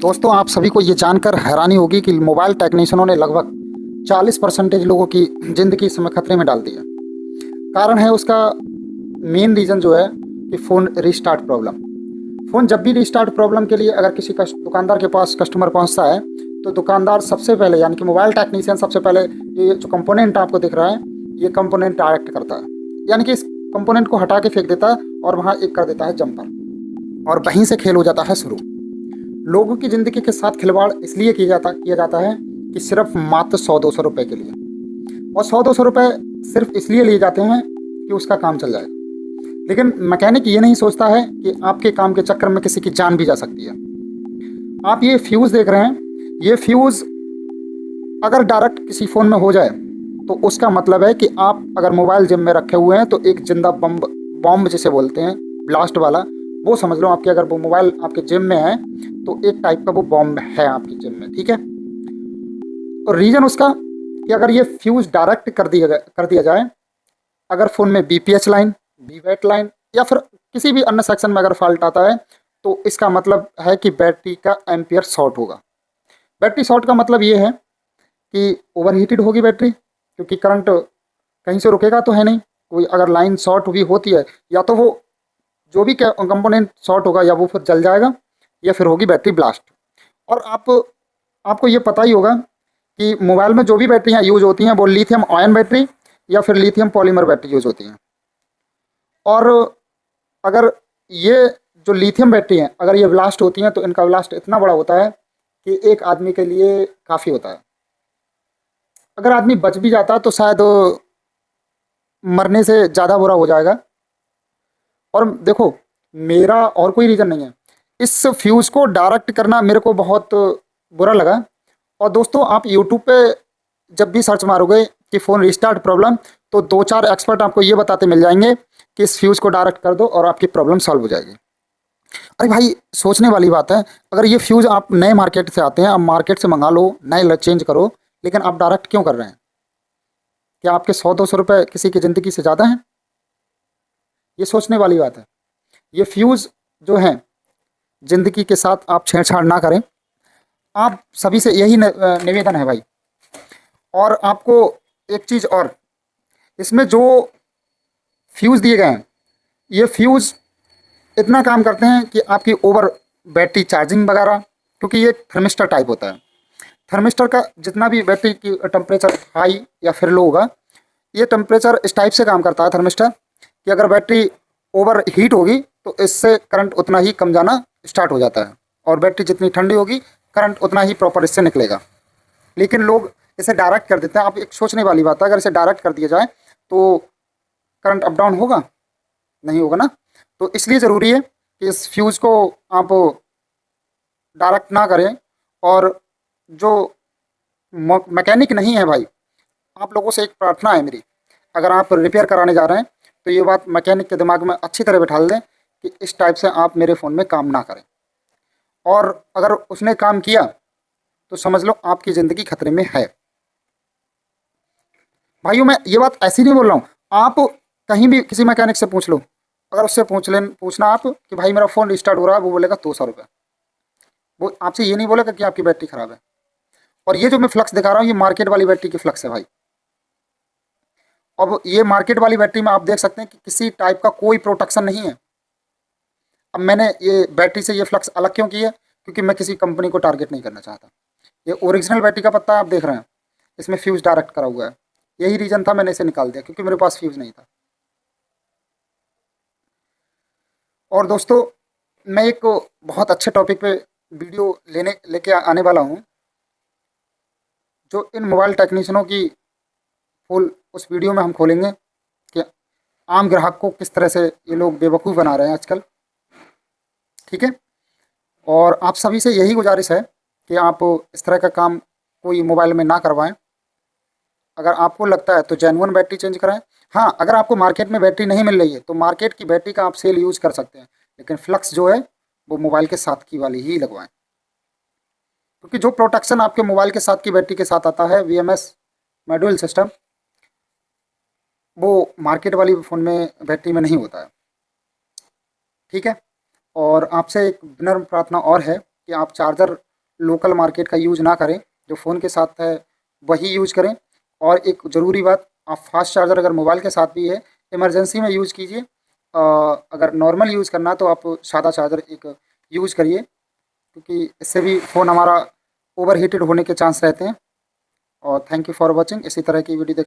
दोस्तों, आप सभी को ये जानकर हैरानी होगी कि मोबाइल टेक्नीशियनों ने लगभग 40% लोगों की ज़िंदगी इस समय खतरे में डाल दी है। कारण है उसका मेन रीज़न जो है कि फ़ोन रीस्टार्ट प्रॉब्लम। फ़ोन जब भी रीस्टार्ट प्रॉब्लम के लिए अगर किसी दुकानदार के पास कस्टमर पहुंचता है, तो दुकानदार सबसे पहले यानी कि मोबाइल टेक्नीशियन सबसे पहले ये जो कंपोनेंट आपको दिख रहा है, ये कंपोनेंट डायरेक्ट करता है। यानी कि इस कंपोनेंट को हटा के फेंक देता है और वहाँ एक कर देता है जंपर, और वहीं से खेल हो जाता है शुरू। लोगों की ज़िंदगी के साथ खिलवाड़ इसलिए किया जाता है कि सिर्फ मात्र 100-200 रुपए के लिए, और 100-200 रुपए सिर्फ इसलिए लिए जाते हैं कि उसका काम चल जाए। लेकिन मैकेनिक ये नहीं सोचता है कि आपके काम के चक्कर में किसी की जान भी जा सकती है। आप ये फ्यूज़ देख रहे हैं, ये फ्यूज़ अगर डायरेक्ट किसी फ़ोन में हो जाए तो उसका मतलब है कि आप अगर मोबाइल जिम में रखे हुए हैं तो एक जिंदा बॉम्ब जिसे बोलते हैं, ब्लास्ट वाला, वो समझ लो आपके, अगर वो मोबाइल आपके जिम में है तो एक टाइप का वो बॉम्ब है आपकी जिम में, ठीक है। और रीज़न उसका कि अगर ये फ्यूज़ डायरेक्ट कर दिया जाए, अगर फ़ोन में बीपीएच लाइन, बीवेट लाइन या फिर किसी भी अन्य सेक्शन में अगर फॉल्ट आता है, तो इसका मतलब है कि बैटरी का एम्पियर शॉर्ट होगा। बैटरी शॉर्ट का मतलब ये है कि ओवरहीटेड होगी बैटरी, क्योंकि करंट कहीं से रुकेगा तो है नहीं। कोई अगर लाइन शॉर्ट भी होती है, या तो वो जो भी कंपोनेंट शॉर्ट होगा या वो फिर जल जाएगा, या फिर होगी बैटरी ब्लास्ट। और आपको ये पता ही होगा कि मोबाइल में जो भी बैटरियाँ यूज़ होती हैं वो लिथियम आयन बैटरी या फिर लिथियम पॉलीमर बैटरी यूज़ होती हैं। और अगर ये जो लिथियम बैटरी हैं, अगर ये ब्लास्ट होती हैं तो इनका ब्लास्ट इतना बड़ा होता है कि एक आदमी के लिए काफ़ी होता है। अगर आदमी बच भी जाता तो शायद मरने से ज़्यादा बुरा हो जाएगा। और देखो, मेरा और कोई रीज़न नहीं है, इस फ्यूज़ को डायरेक्ट करना मेरे को बहुत बुरा लगा। और दोस्तों, आप यूट्यूब पे जब भी सर्च मारोगे कि फ़ोन रिस्टार्ट प्रॉब्लम, तो 2-4 एक्सपर्ट आपको ये बताते मिल जाएंगे कि इस फ्यूज़ को डायरेक्ट कर दो और आपकी प्रॉब्लम सॉल्व हो जाएगी। अरे भाई, सोचने वाली बात है। अगर ये फ्यूज़ आप नए मार्केट से आते हैं, आप मार्केट से मंगा लो, नए चेंज करो, लेकिन आप डायरेक्ट क्यों कर रहे हैं? क्या आपके 100-200 रुपये किसी की ज़िंदगी से ज़्यादा हैं? ये सोचने वाली बात है। ये फ्यूज़ जो हैं, ज़िंदगी के साथ आप छेड़छाड़ ना करें। आप सभी से यही निवेदन है भाई। और आपको एक चीज़ और, इसमें जो फ्यूज़ दिए गए हैं, ये फ्यूज़ इतना काम करते हैं कि आपकी ओवर बैटरी चार्जिंग वगैरह, क्योंकि ये थर्मिस्टर टाइप होता है। थर्मिस्टर का जितना भी बैटरी की टेम्परेचर हाई या फिर लो होगा, ये टेम्परेचर इस टाइप से काम करता है थर्मिस्टर कि अगर बैटरी ओवर हीट होगी तो इससे करंट उतना ही कम जाना स्टार्ट हो जाता है, और बैटरी जितनी ठंडी होगी करंट उतना ही प्रॉपर इससे निकलेगा। लेकिन लोग इसे डायरेक्ट कर देते हैं। आप एक सोचने वाली बात है, अगर इसे डायरेक्ट कर दिया जाए तो करंट अप डाउन होगा? नहीं होगा ना। तो इसलिए ज़रूरी है कि इस फ्यूज़ को आप डायरेक्ट ना करें। और जो मैकेनिक नहीं है भाई, आप लोगों से एक प्रार्थना है मेरी, अगर आप रिपेयर कराने जा रहे हैं तो ये बात मैकेनिक के दिमाग में अच्छी तरह बिठा दें कि इस टाइप से आप मेरे फ़ोन में काम ना करें। और अगर उसने काम किया तो समझ लो आपकी ज़िंदगी खतरे में है। भाइयों, मैं ये बात ऐसी नहीं बोल रहा हूँ। आप कहीं भी किसी मैकेनिक से पूछ लो, अगर उससे पूछना आप कि भाई मेरा फ़ोन रिस्टार्ट हो रहा है, वो बोलेगा 200 रुपये। वो आपसे ये नहीं बोलेगा कि आपकी बैटरी ख़राब है। और ये जो मैं फ्लक्स दिखा रहा हूँ, ये मार्केट वाली बैटरी की फ्लक्स है भाई। अब ये मार्केट वाली बैटरी में आप देख सकते हैं कि किसी टाइप का कोई प्रोटेक्शन नहीं है। अब मैंने ये बैटरी से ये फ्लक्स अलग क्यों की है? क्योंकि मैं किसी कंपनी को टारगेट नहीं करना चाहता। ये ओरिजिनल बैटरी का पत्ता आप देख रहे हैं, इसमें फ्यूज़ डायरेक्ट करा हुआ है। यही रीज़न था, मैंने इसे निकाल दिया क्योंकि मेरे पास फ्यूज़ नहीं था। और दोस्तों, मैं एक बहुत अच्छे टॉपिक पे वीडियो लेके आने वाला हूँ, जो इन मोबाइल टेक्नीशियनों की फुल उस वीडियो में हम खोलेंगे कि आम ग्राहक को किस तरह से ये लोग बेवकूफ़ बना रहे हैं आजकल, ठीक है। और आप सभी से यही गुजारिश है कि आप इस तरह का काम कोई मोबाइल में ना करवाएं। अगर आपको लगता है तो जेन्युइन बैटरी चेंज कराएं। हाँ, अगर आपको मार्केट में बैटरी नहीं मिल रही है तो मार्केट की बैटरी का आप सेल यूज़ कर सकते हैं, लेकिन फ्लक्स जो है वो मोबाइल के साथ की वाली ही लगवाएं। क्योंकि जो प्रोटेक्शन आपके मोबाइल के साथ की बैटरी के साथ आता है, वीएमएस मॉड्यूल सिस्टम, वो मार्केट वाली फ़ोन में बैटरी में नहीं होता है, ठीक है। और आपसे एक विनम्र प्रार्थना और है कि आप चार्जर लोकल मार्केट का यूज़ ना करें, जो फ़ोन के साथ है वही यूज़ करें। और एक ज़रूरी बात, आप फास्ट चार्जर अगर मोबाइल के साथ भी है, इमरजेंसी में यूज़ कीजिए। अगर नॉर्मल यूज़ करना है तो आप सादा चार्जर एक यूज़ करिए, क्योंकि इससे भी फ़ोन हमारा ओवर हीटेड होने के चांस रहते हैं। और थैंक यू फॉर वॉचिंग। इसी तरह की वीडियो देख